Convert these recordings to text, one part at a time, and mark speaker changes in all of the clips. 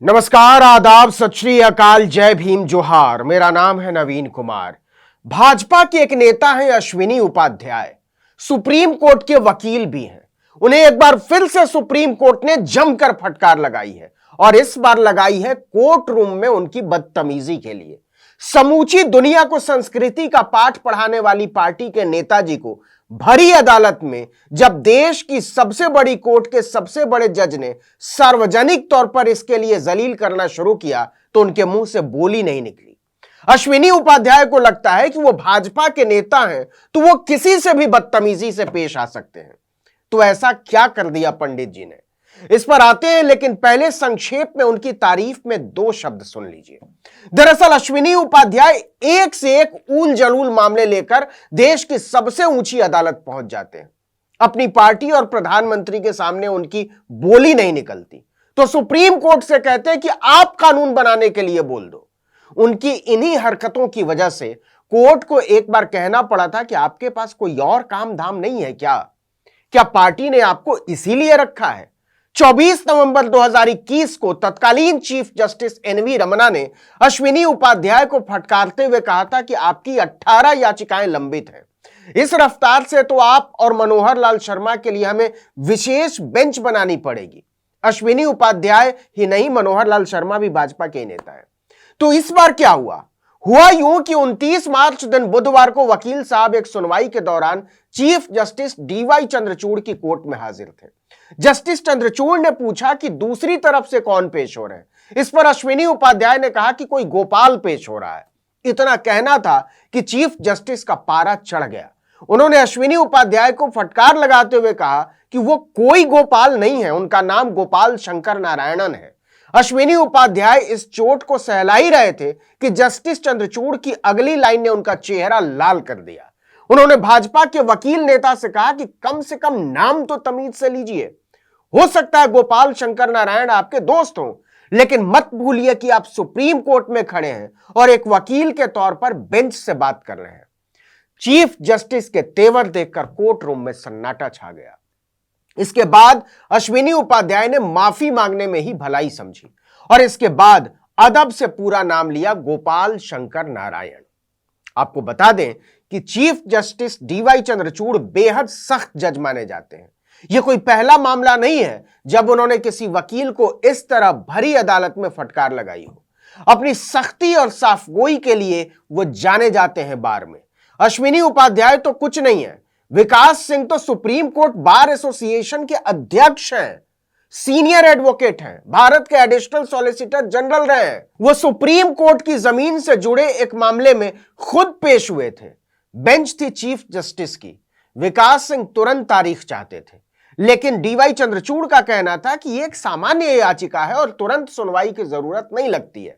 Speaker 1: नमस्कार, आदाब, सत श्री अकाल, जय भीम, जोहार। मेरा नाम है नवीन कुमार। भाजपा के एक नेता हैं अश्विनी उपाध्याय, सुप्रीम कोर्ट के वकील भी हैं। उन्हें एक बार फिर से सुप्रीम कोर्ट ने जमकर फटकार लगाई है और इस बार लगाई है कोर्ट रूम में उनकी बदतमीजी के लिए। समूची दुनिया को संस्कृति का पाठ पढ़ाने वाली पार्टी के नेताजी को भरी अदालत में जब देश की सबसे बड़ी कोर्ट के सबसे बड़े जज ने सार्वजनिक तौर पर इसके लिए जलील करना शुरू किया तो उनके मुंह से बोली नहीं निकली। अश्विनी उपाध्याय को लगता है कि वो भाजपा के नेता हैं तो वो किसी से भी बदतमीजी से पेश आ सकते हैं। तो ऐसा क्या कर दिया पंडित जी ने, इस पर आते हैं, लेकिन पहले संक्षेप में उनकी तारीफ में दो शब्द सुन लीजिए। दरअसल अश्विनी उपाध्याय एक से एक ऊल जलूल मामले लेकर देश की सबसे ऊंची अदालत पहुंच जाते हैं। अपनी पार्टी और प्रधानमंत्री के सामने उनकी बोली नहीं निकलती तो सुप्रीम कोर्ट से कहते हैं कि आप कानून बनाने के लिए बोल दो। उनकी इन्हीं हरकतों की वजह से कोर्ट को एक बार कहना पड़ा था कि आपके पास कोई और काम धाम नहीं है क्या पार्टी ने आपको इसीलिए रखा है। 24 नवंबर 2021 को तत्कालीन चीफ जस्टिस एनवी रमना ने अश्विनी उपाध्याय को फटकारते हुए कहा था कि आपकी 18 याचिकाएं लंबित हैं। इस रफ्तार से तो आप और मनोहर लाल शर्मा के लिए हमें विशेष बेंच बनानी पड़ेगी। अश्विनी उपाध्याय ही नहीं, मनोहर लाल शर्मा भी भाजपा के नेता हैं। तो इस बार क्या हुआ यूं कि 29 मार्च दिन बुधवार को वकील साहब एक सुनवाई के दौरान चीफ जस्टिस डीवाई चंद्रचूड़ की कोर्ट में हाजिर थे। जस्टिस चंद्रचूड़ ने पूछा कि दूसरी तरफ से कौन पेश हो रहे हैं। इस पर अश्विनी उपाध्याय ने कहा कि कोई गोपाल पेश हो रहा है। इतना कहना था कि चीफ जस्टिस का पारा चढ़ गया। उन्होंने अश्विनी उपाध्याय को फटकार लगाते हुए कहा कि वो कोई गोपाल नहीं है, उनका नाम गोपाल शंकर नारायणन है। अश्विनी उपाध्याय इस चोट को सहला ही रहे थे कि जस्टिस चंद्रचूड़ की अगली लाइन ने उनका चेहरा लाल कर दिया। उन्होंने भाजपा के वकील नेता से कहा कि कम से कम नाम तो तमीज से लीजिए। हो सकता है गोपाल शंकर नारायण आपके दोस्त हों, लेकिन मत भूलिए कि आप सुप्रीम कोर्ट में खड़े हैं और एक वकील के तौर पर बेंच से बात कर रहे हैं। चीफ जस्टिस के तेवर देखकर कोर्ट रूम में सन्नाटा छा गया। इसके बाद अश्विनी उपाध्याय ने माफी मांगने में ही भलाई समझी और इसके बाद अदब से पूरा नाम लिया गोपाल शंकर नारायण। आपको बता दें कि चीफ जस्टिस डीवाई चंद्रचूड़ बेहद सख्त जज माने जाते हैं। यह कोई पहला मामला नहीं है जब उन्होंने किसी वकील को इस तरह भरी अदालत में फटकार लगाई हो। अपनी सख्ती और साफगोई के लिए वो जाने जाते हैं बार में। अश्विनी उपाध्याय तो कुछ नहीं है, विकास सिंह तो सुप्रीम कोर्ट बार एसोसिएशन के अध्यक्ष हैं, सीनियर एडवोकेट हैं, भारत के एडिशनल सॉलिसिटर जनरल रहे हैं। वो सुप्रीम कोर्ट की जमीन से जुड़े एक मामले में खुद पेश हुए थे। बेंच थी चीफ जस्टिस की। विकास सिंह तुरंत तारीख चाहते थे, लेकिन डीवाई चंद्रचूड़ का कहना था कि यह एक सामान्य याचिका है और तुरंत सुनवाई की जरूरत नहीं लगती है।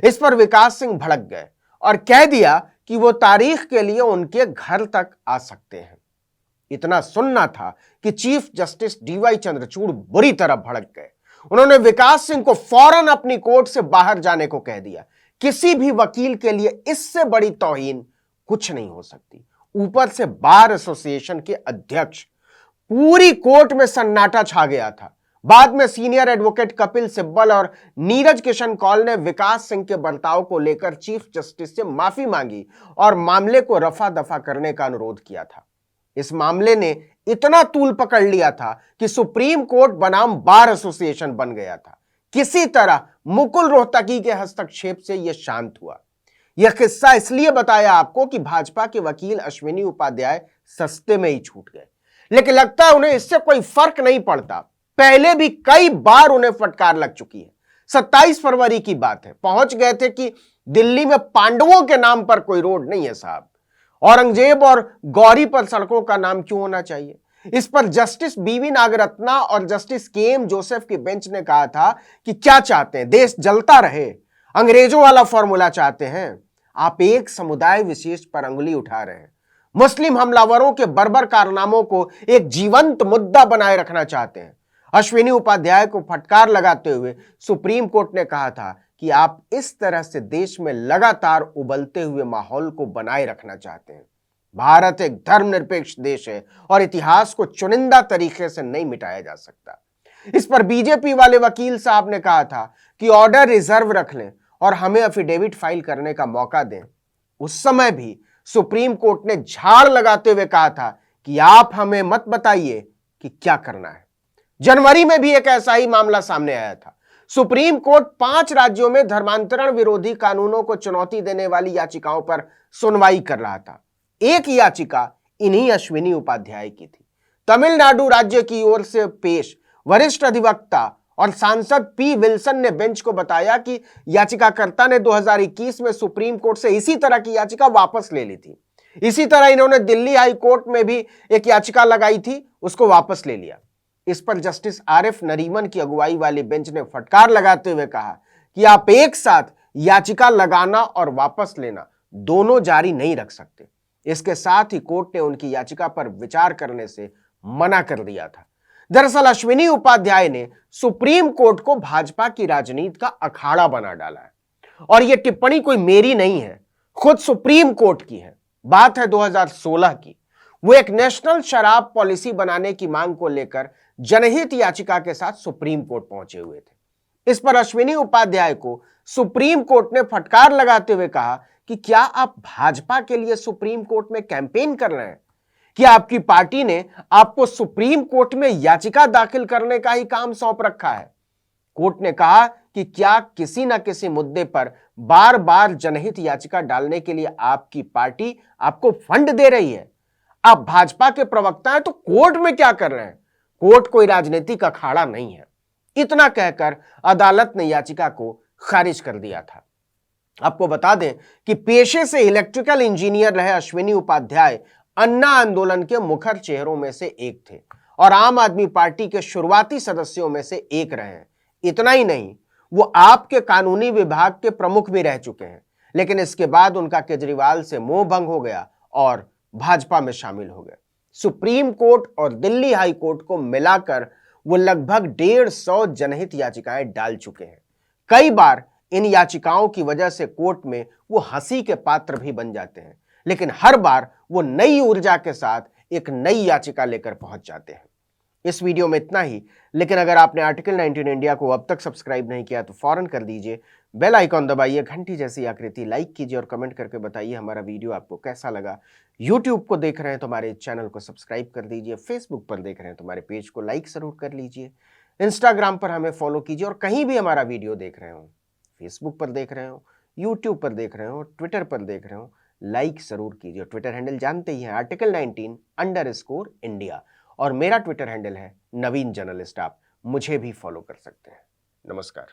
Speaker 1: इस पर विकास सिंह भड़क गए और कह दिया कि वो तारीख के लिए उनके घर तक आ सकते हैं। इतना सुनना था कि चीफ जस्टिस डीवाई चंद्रचूड़ बुरी तरह भड़क गए। उन्होंने विकास सिंह को फौरन अपनी कोर्ट से बाहर जाने को कह दिया। किसी भी वकील के लिए इससे बड़ी तौहीन कुछ नहीं हो सकती। ऊपर से बार एसोसिएशन के अध्यक्ष। पूरी कोर्ट में सन्नाटा छा गया था। बाद में सीनियर एडवोकेट कपिल सिब्बल और नीरज किशन कौल ने विकास सिंह के बर्ताव को लेकर चीफ जस्टिस से माफी मांगी और मामले को रफा दफा करने का अनुरोध किया था। इस मामले ने इतना तूल पकड़ लिया था कि सुप्रीम कोर्ट बनाम बार एसोसिएशन बन गया था। किसी तरह मुकुल रोहतगी के हस्तक्षेप से यह शांत हुआ। यह किस्सा इसलिए बताया आपको कि भाजपा के वकील अश्विनी उपाध्याय सस्ते में ही छूट गए, लेकिन लगता है उन्हें इससे कोई फर्क नहीं पड़ता। पहले भी कई बार उन्हें फटकार लग चुकी है। 27 फरवरी की बात है, पहुंच गए थे कि दिल्ली में पांडवों के नाम पर कोई रोड नहीं है साहब। औरंगजेब और गौरी पर सड़कों का नाम क्यों होना चाहिए? इस पर जस्टिस बीवी नागरत्ना और जस्टिस के एम जोसेफ की बेंच ने कहा था कि क्या चाहते हैं, देश जलता रहे, अंग्रेजों वाला फॉर्मूला चाहते हैं। आप एक समुदाय विशेष पर अंगुली उठा रहे हैं। मुस्लिम हमलावरों के बर्बर कारनामों को एक जीवंत मुद्दा बनाए रखना चाहते हैं। अश्विनी उपाध्याय को फटकार लगाते हुए सुप्रीम कोर्ट ने कहा था कि आप इस तरह से देश में लगातार उबलते हुए माहौल को बनाए रखना चाहते हैं। भारत एक धर्मनिरपेक्ष देश है और इतिहास को चुनिंदा तरीके से नहीं मिटाया जा सकता। इस पर बीजेपी वाले वकील साहब ने कहा था कि ऑर्डर रिजर्व रख लें और हमें एफिडेविट फाइल करने का मौका दें। उस समय भी सुप्रीम कोर्ट ने झाड़ लगाते हुए कहा था कि आप हमें मत बताइए कि क्या करना है। जनवरी में भी एक ऐसा ही मामला सामने आया था। सुप्रीम कोर्ट 5 राज्यों में धर्मांतरण विरोधी कानूनों को चुनौती देने वाली याचिकाओं पर सुनवाई कर रहा था। एक याचिका इन्हीं अश्विनी उपाध्याय की थी। तमिलनाडु राज्य की ओर से पेश वरिष्ठ अधिवक्ता और सांसद पी विल्सन ने बेंच को बताया कि याचिकाकर्ता ने 2021 में सुप्रीम कोर्ट से इसी तरह की याचिका वापस ले ली थी। इसी तरह इन्होंने दिल्ली हाई कोर्ट में भी एक याचिका लगाई थी, उसको वापस ले लिया। इस पर जस्टिस आरिफ नरीमन की अगुवाई वाली बेंच ने फटकार लगाते हुए कहा कि आप एक साथ याचिका लगाना और वापस लेना दोनों जारी नहीं रख सकते। इसके साथ ही कोर्ट ने उनकी याचिका पर विचार करने से मना कर दिया था। दरअसल अश्विनी उपाध्याय ने सुप्रीम कोर्ट को भाजपा की राजनीति का अखाड़ा बना डाला है और यह टिप्पणी कोई मेरी नहीं है, खुद सुप्रीम कोर्ट की है। बात है 2016 की। वो एक नेशनल शराब पॉलिसी बनाने की मांग को लेकर जनहित याचिका के साथ सुप्रीम कोर्ट पहुंचे हुए थे। इस पर अश्विनी उपाध्याय को सुप्रीम कोर्ट ने फटकार लगाते हुए कहा कि क्या आप भाजपा के लिए सुप्रीम कोर्ट में कैंपेन कर रहे हैं? क्या आपकी पार्टी ने आपको सुप्रीम कोर्ट में याचिका दाखिल करने का ही काम सौंप रखा है? कोर्ट ने कहा कि क्या किसी न किसी मुद्दे पर बार बार जनहित याचिका डालने के लिए आपकी पार्टी आपको फंड दे रही है? आप भाजपा के प्रवक्ता हैं तो कोर्ट में क्या कर रहे हैं? कोर्ट कोई राजनीतिक अखाड़ा नहीं है। इतना कहकर अदालत ने याचिका को खारिज कर दिया था। आपको बता दें कि पेशे से इलेक्ट्रिकल इंजीनियर रहे अश्विनी उपाध्याय अन्ना आंदोलन के मुखर चेहरों में से एक थे और आम आदमी पार्टी के शुरुआती सदस्यों में से एक रहे हैं। इतना ही नहीं, वो आपके कानूनी विभाग के प्रमुख भी रह चुके हैं, लेकिन इसके बाद उनका केजरीवाल से मोह भंग हो गया और भाजपा में शामिल हो गए। सुप्रीम कोर्ट और दिल्ली हाई कोर्ट को मिलाकर वो लगभग 150 जनहित याचिकाएं डाल चुके हैं। कई बार इन याचिकाओं की वजह से कोर्ट में वो हंसी के पात्र भी बन जाते हैं, लेकिन हर बार वो नई ऊर्जा के साथ एक नई याचिका लेकर पहुंच जाते हैं। इस वीडियो में इतना ही, लेकिन अगर आपने आर्टिकल 19 इंडिया को अब तक सब्सक्राइब नहीं किया तो फौरन कर दीजिए। बेल आइकॉन दबाइए, घंटी जैसी आकृति लाइक कीजिए और कमेंट करके बताइए हमारा वीडियो आपको कैसा लगा। यूट्यूब को देख रहे हैं तो हमारे चैनल को सब्सक्राइब कर दीजिए। फेसबुक पर देख रहे हैं तो हमारे पेज को लाइक जरूर कर लीजिए। इंस्टाग्राम पर हमें फॉलो कीजिए और कहीं भी हमारा वीडियो देख रहे हो, फेसबुक पर देख रहे हो, यूट्यूब पर देख रहे हो, ट्विटर पर देख रहे हो, लाइक जरूर कीजिए। ट्विटर हैंडल जानते ही हैं, आर्टिकल 19_इंडिया और मेरा ट्विटर हैंडल है नवीन जर्नलिस्ट। आप मुझे भी फॉलो कर सकते हैं। नमस्कार।